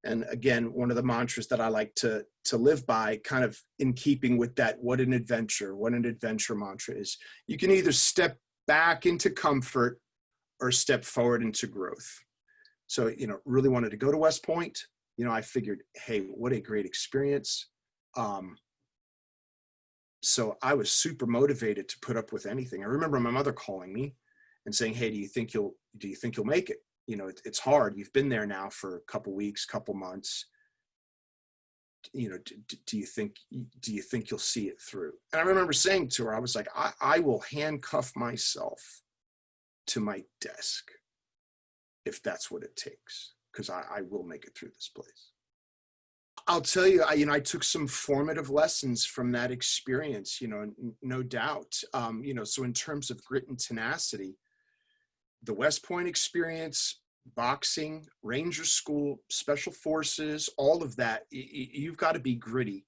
And again, one of the mantras that I like to live by, kind of in keeping with that, what an adventure mantra is, you can either step back into comfort or step forward into growth. So, really wanted to go to West Point. I figured, hey, what a great experience. So I was super motivated to put up with anything. I remember my mother calling me and saying, hey, do you think you'll make it? It's hard. You've been there now for a couple weeks, couple months. Do you think you'll see it through? And I remember saying to her, I was like, I will handcuff myself to my desk if that's what it takes, because I will make it through this place. I'll tell you, I took some formative lessons from that experience, no doubt. So in terms of grit and tenacity, the West Point experience, boxing, Ranger School, Special Forces, all of that, you've got to be gritty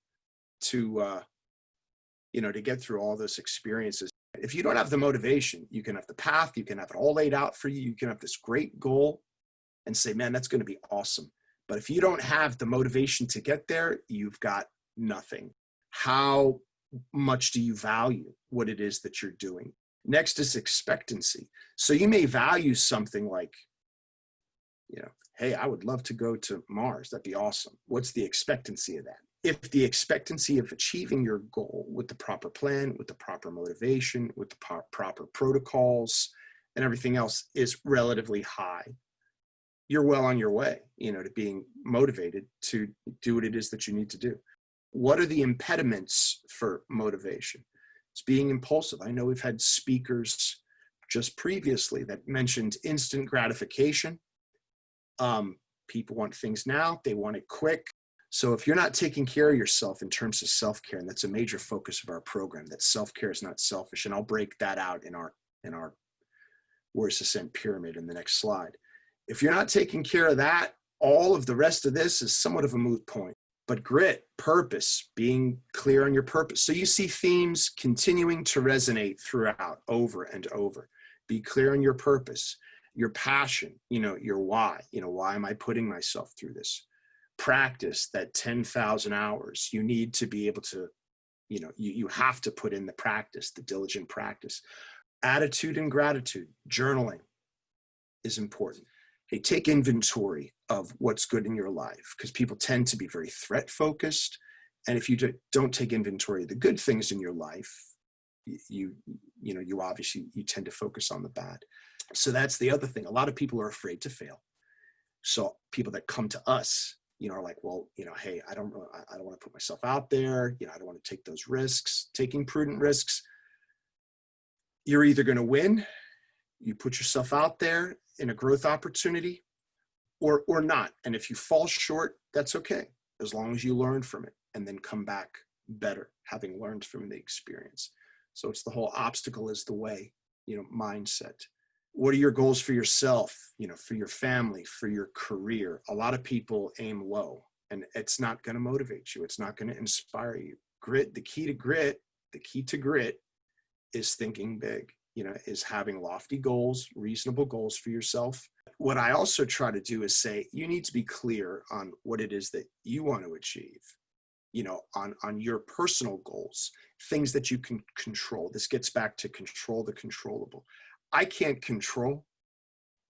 to get through all those experiences. If you don't have the motivation, you can have the path, you can have it all laid out for you, you can have this great goal and say, man, that's going to be awesome. But if you don't have the motivation to get there, you've got nothing. How much do you value what it is that you're doing? Next is expectancy. So you may value something like, hey, I would love to go to Mars. That'd be awesome. What's the expectancy of that? If the expectancy of achieving your goal with the proper plan, with the proper motivation, with the proper protocols and everything else is relatively high, you're well on your way, to being motivated to do what it is that you need to do. What are the impediments for motivation? It's being impulsive. I know we've had speakers just previously that mentioned instant gratification. People want things now, they want it quick. So if you're not taking care of yourself in terms of self-care, and that's a major focus of our program, that self-care is not selfish, and I'll break that out in our Worst Ascent pyramid in the next slide. If you're not taking care of that, all of the rest of this is somewhat of a moot point. But grit, purpose, being clear on your purpose. So you see themes continuing to resonate throughout, over and over. Be clear on your purpose, your passion, your why. Why am I putting myself through this? Practice, that 10,000 hours. You need to be able to, you have to put in the practice, the diligent practice. Attitude and gratitude, journaling is important. Hey, take inventory of what's good in your life, because people tend to be very threat focused. And if you don't take inventory of the good things in your life, you obviously tend to focus on the bad. So that's the other thing. A lot of people are afraid to fail. So people that come to us, are like, well, hey, I don't want to put myself out there. I don't want to take those risks. Taking prudent risks. You're either going to win, you put yourself out there in a growth opportunity, or not. And if you fall short, that's okay, as long as you learn from it and then come back better, having learned from the experience. So it's the whole obstacle is the way, mindset. What are your goals for yourself, for your family, for your career? A lot of people aim low, and it's not going to motivate you. It's not going to inspire you. Grit, the key to grit is thinking big, is having lofty goals, reasonable goals for yourself. What I also try to do is say, you need to be clear on what it is that you want to achieve, on your personal goals, things that you can control. This gets back to control the controllable. I can't control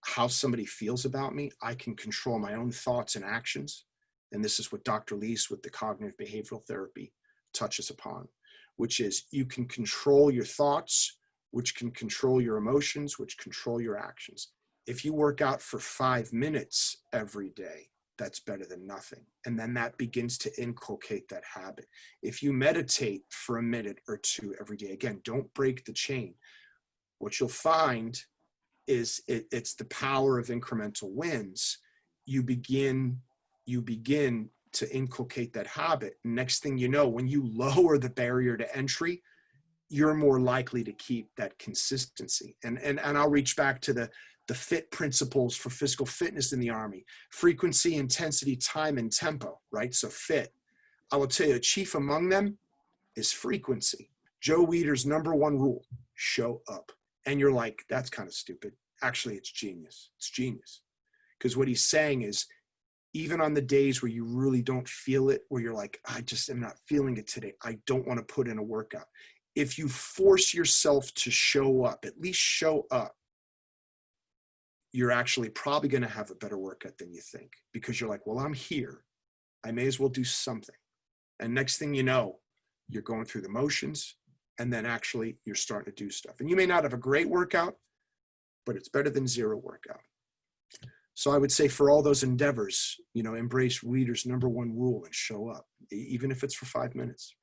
how somebody feels about me. I can control my own thoughts and actions. And this is what Dr. Leese with the cognitive behavioral therapy touches upon, which is you can control your thoughts, which can control your emotions, which control your actions. If you work out for 5 minutes every day, that's better than nothing. And then that begins to inculcate that habit. If you meditate for a minute or two every day, again, don't break the chain. What you'll find is it's the power of incremental wins. You begin to inculcate that habit. Next thing you know, when you lower the barrier to entry, you're more likely to keep that consistency. And I'll reach back to the FIT principles for physical fitness in the Army: frequency, intensity, time, and tempo, right? So FIT. I will tell you, chief among them is frequency. Joe Weider's #1 rule: show up. And you're like, that's kind of stupid. Actually, it's genius. It's genius. Because what he's saying is, even on the days where you really don't feel it, where you're like, I just am not feeling it today, I don't want to put in a workout. If you force yourself to show up, at least show up, you're actually probably going to have a better workout than you think, because you're like, well, I'm here, I may as well do something. And next thing you know, you're going through the motions, and then actually you're starting to do stuff. And you may not have a great workout, but it's better than zero workout. So I would say for all those endeavors, embrace Weider's #1 rule and show up, even if it's for 5 minutes.